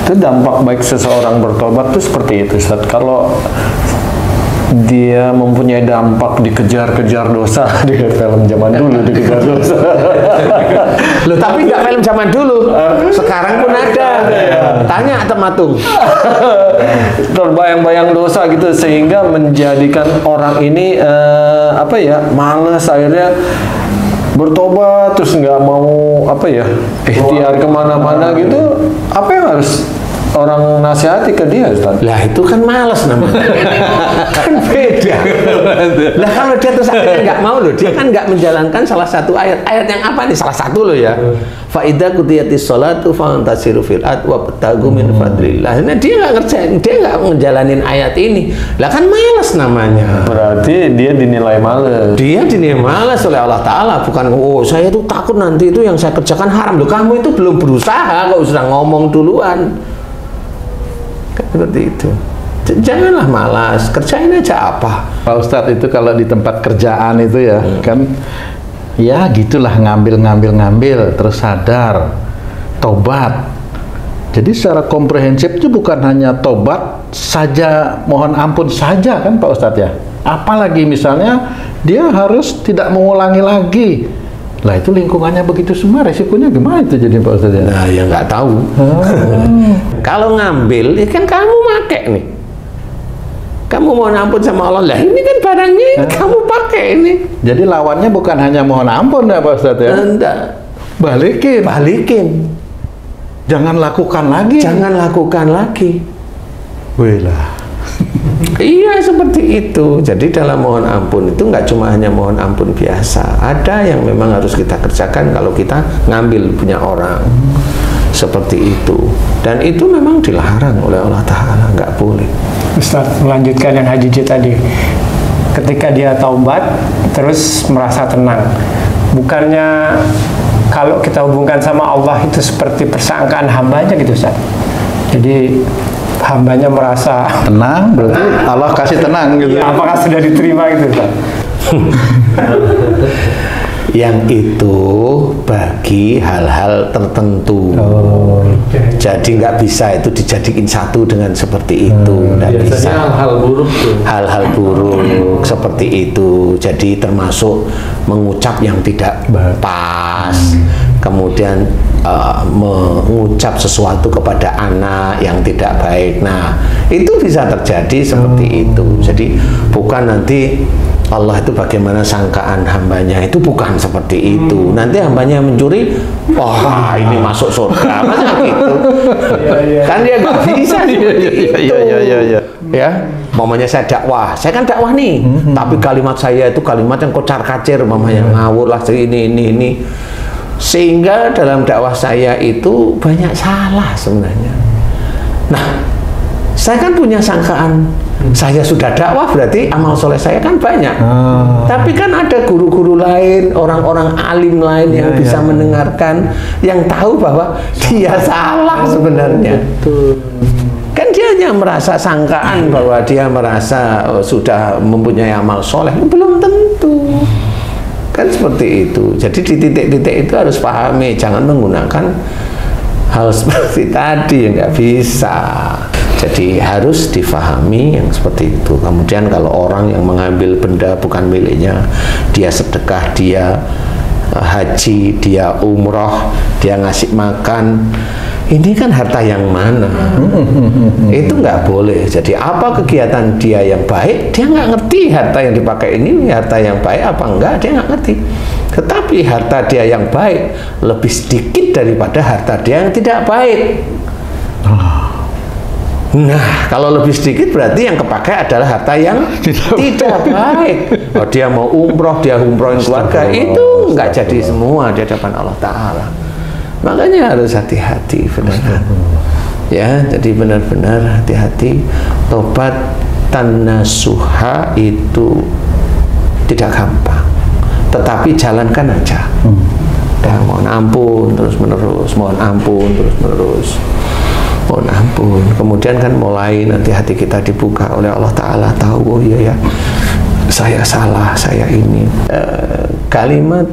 Itu dampak baik seseorang bertobat tuh seperti itu, Ustaz. Kalau dia mempunyai dampak dikejar-kejar dosa di film zaman dulu dikejar dosa. Loh, tapi nggak film zaman dulu, sekarang pun ada. Tanya Tematung. Terbayang-bayang dosa gitu sehingga menjadikan orang ini malas, akhirnya bertobat terus nggak mau ikhtiar kemana-mana gitu. Apa yang harus orang nasihati ke dia, Ustaz? Lah itu kan malas namanya. Kan beda. Lah kalau dia terus akhirnya nggak mau loh, dia kan nggak menjalankan salah satu ayat. Ayat yang apa nih? Salah satu loh ya. Fa idza qudiyatis sholatu fantasiru fil ard wabtagu min fadlillah. Nah dia nggak ngerjain, dia nggak ngejalanin ayat ini. Lah kan malas namanya. Berarti dia dinilai malas. Dia dinilai malas oleh Allah Ta'ala. Bukan, oh saya tuh takut nanti itu yang saya kerjakan haram. Loh kamu itu belum berusaha, kok sudah ngomong duluan. Seperti itu. Janganlah malas, kerjain aja apa. Pak Ustadz, itu kalau di tempat kerjaan itu ya kan ya gitulah, ngambil terus sadar, tobat. Jadi secara komprehensif itu bukan hanya tobat saja, mohon ampun saja kan Pak Ustadz ya. Apalagi misalnya dia harus tidak mengulangi lagi. Lah itu lingkungannya begitu semua, resikonya gimana itu jadi Pak Ustadz ya? Nah ya nggak tahu. Kalau ngambil, ya kan kamu pakai nih. Kamu mohon ampun sama Allah, lah ini kan barangnya ini kamu pakai ini. Jadi lawannya bukan hanya mohon ampun ya Pak Ustadz ya? Enggak. Balikin. Jangan lakukan lagi. Jangan lakukan lagi. Wih lah. Iya seperti itu. Jadi dalam mohon ampun itu nggak cuma hanya mohon ampun biasa. Ada yang memang harus kita kerjakan kalau kita ngambil punya orang. Seperti itu. Dan itu memang dilarang oleh Allah Ta'ala, nggak boleh. Ustaz, melanjutkan yang Haji J tadi. Ketika dia taubat, terus merasa tenang. Bukannya kalau kita hubungkan sama Allah itu seperti persangkaan hambanya gitu Ustaz. Jadi hambanya merasa tenang, berarti Allah kasih tenang gitu. Ya, apakah sudah diterima gitu Ustaz? Yang itu bagi hal-hal tertentu. Jadi nggak bisa itu dijadikan satu dengan seperti itu. Nggak bisa. Hal-hal buruk tuh. Hal-hal buruk seperti itu. Jadi termasuk mengucap yang tidak pas. Kemudian mengucap sesuatu kepada anak yang tidak baik. Nah, itu bisa terjadi seperti itu. Jadi bukan nanti Allah itu bagaimana sangkaan hambanya, itu bukan seperti itu. Nanti hambanya mencuri, wah ini masuk surga, masa gitu? Kan dia nggak bisa seperti itu. Ya, mamanya saya dakwah, saya kan dakwah nih, tapi kalimat saya itu kalimat yang kocar-kacir, mamanya ngawur lah, ini. Sehingga dalam dakwah saya itu banyak salah sebenarnya. Nah, saya kan punya sangkaan, saya sudah dakwah berarti amal soleh saya kan banyak. Tapi kan ada guru-guru lain, orang-orang alim lain yang bisa mendengarkan, yang tahu bahwa dia salah sebenarnya. Kan dia hanya merasa sangkaan bahwa dia merasa sudah mempunyai amal soleh, belum tentu. Kan seperti itu. Jadi di titik-titik itu harus pahami, jangan menggunakan hal seperti tadi, yang nggak bisa. Jadi harus difahami yang seperti itu. Kemudian kalau orang yang mengambil benda bukan miliknya, dia sedekah, dia haji, dia umroh, dia ngasih makan, ini kan harta yang mana? Itu nggak boleh. Jadi apa kegiatan dia yang baik, dia nggak ngerti harta yang dipakai ini harta yang baik apa enggak, dia nggak ngerti. Tetapi harta dia yang baik lebih sedikit daripada harta dia yang tidak baik. Nah, kalau lebih sedikit berarti yang kepakai adalah harta yang tidak baik. Oh, dia mau umroh, dia umrohin keluarga, itu nggak jadi semua di hadapan Allah Ta'ala. Makanya harus hati-hati benar. Ya, jadi benar-benar hati-hati. Tobat tanasuha itu tidak gampang, tetapi jalankan aja. Ya, mohon ampun terus-menerus, mohon ampun terus-menerus. Mohon ampun. Kemudian kan mulai nanti hati kita dibuka oleh Allah Ta'ala, tahu, oh iya ya, saya salah, saya ini. Kalimat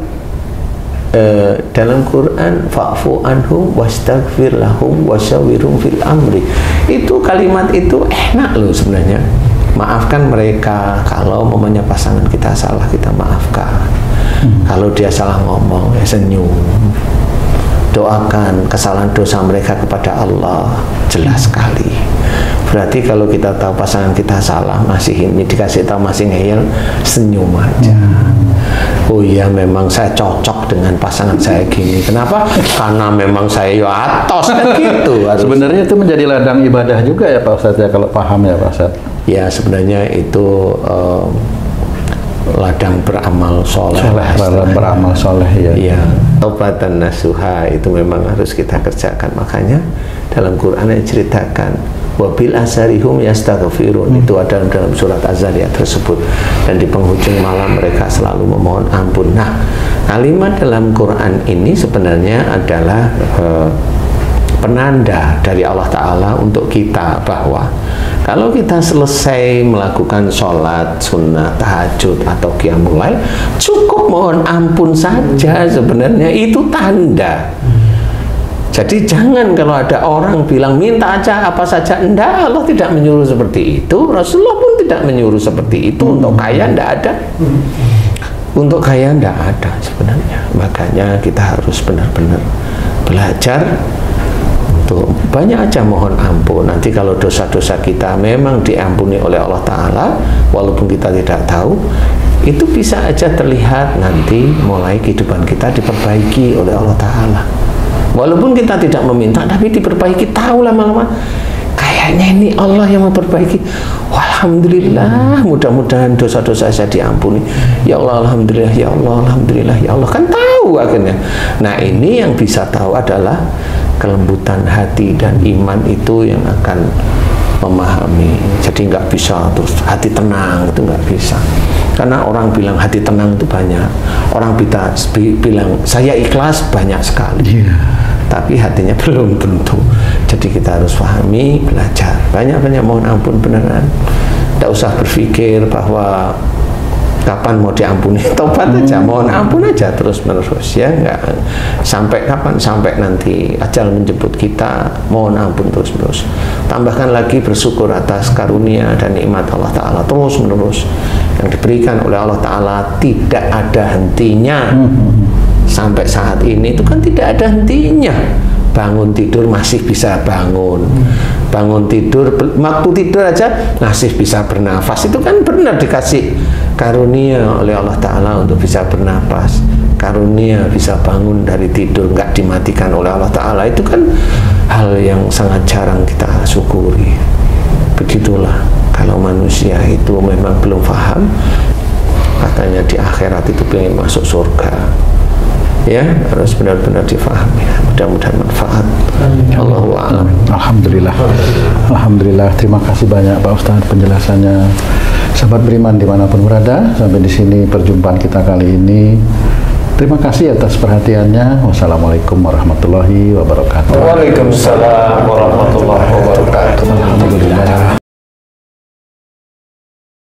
dalam Quran fa'fu anhum wastaghfir lahum wasyawirhum fil amri, itu kalimat itu enak loh sebenarnya. Maafkan mereka, kalau momennya pasangan kita salah kita maafkan. Kalau dia salah ngomong ya senyum, doakan kesalahan dosa mereka kepada Allah, jelas sekali. Berarti kalau kita tahu pasangan kita salah, masih ini dikasih tahu masih ngeyel, senyum aja. Oh iya, memang saya cocok dengan pasangan saya gini. Kenapa? Karena memang saya yo atos kan gitu. Sebenarnya itu menjadi ladang ibadah juga ya Pak Ustadz ya, kalau paham ya Pak Ustadz. Ya sebenarnya itu ladang beramal soleh. Ladang beramal soleh ya. Ya, taubatan nasuha itu memang harus kita kerjakan. Makanya dalam Quran diceritakan wabil asarihum yastaghfirun, itu ada dalam surat Az-Zariyat tersebut, dan di penghujung malam mereka selalu memohon ampun. Nah, kalimat dalam Quran ini sebenarnya adalah penanda dari Allah Ta'ala untuk kita bahwa kalau kita selesai melakukan sholat sunnah, tahajud atau qiyamul lail, cukup mohon ampun saja. Sebenarnya itu tanda. Jadi jangan kalau ada orang bilang minta aja apa saja, enggak, Allah tidak menyuruh seperti itu, Rasulullah pun tidak menyuruh seperti itu. Untuk kaya enggak ada, untuk kaya enggak ada sebenarnya. Makanya kita harus benar-benar belajar untuk banyak aja mohon ampun. Nanti kalau dosa-dosa kita memang diampuni oleh Allah Ta'ala, walaupun kita tidak tahu, itu bisa aja terlihat nanti mulai kehidupan kita diperbaiki oleh Allah Ta'ala. Walaupun kita tidak meminta, tapi diperbaiki. Tahu lama-lama kayaknya ini Allah yang memperbaiki. Alhamdulillah, mudah-mudahan dosa-dosa saya diampuni. Ya Allah, alhamdulillah, ya Allah, alhamdulillah, ya Allah. Kan tahu akhirnya. Nah, ini yang bisa tahu adalah kelembutan hati dan iman itu yang akan memahami. Jadi nggak bisa terus hati tenang, itu nggak bisa. Karena orang bilang hati tenang itu banyak. Orang bilang saya ikhlas banyak sekali. Tapi hatinya belum tentu. Jadi kita harus pahami, belajar. Banyak-banyak mohon ampun beneran. Tidak usah berpikir bahwa kapan mau diampuni, tobat aja, mohon ampun aja terus menerus ya, enggak sampai kapan, sampai nanti ajal menjemput kita, mohon ampun terus menerus. Tambahkan lagi bersyukur atas karunia dan nikmat Allah Ta'ala terus menerus yang diberikan oleh Allah Ta'ala, tidak ada hentinya. Sampai saat ini itu kan tidak ada hentinya. Bangun tidur masih bisa bangun, bangun tidur, waktu tidur aja masih bisa bernafas. Itu kan benar dikasih karunia oleh Allah Ta'ala untuk bisa bernafas, karunia bisa bangun dari tidur nggak dimatikan oleh Allah Ta'ala. Itu kan hal yang sangat jarang kita syukuri. Begitulah kalau manusia itu memang belum paham, katanya di akhirat itu pengen masuk surga, ya harus benar-benar difahami. Mudah-mudahan manfaat. Allahu a'lam. Alhamdulillah. Alhamdulillah. Terima kasih banyak Pak Ustadz penjelasannya. Sahabat beriman dimanapun berada, sampai di sini perjumpaan kita kali ini. Terima kasih atas perhatiannya. Wassalamualaikum warahmatullahi wabarakatuh. Waalaikumsalam warahmatullahi wabarakatuh. Alhamdulillah.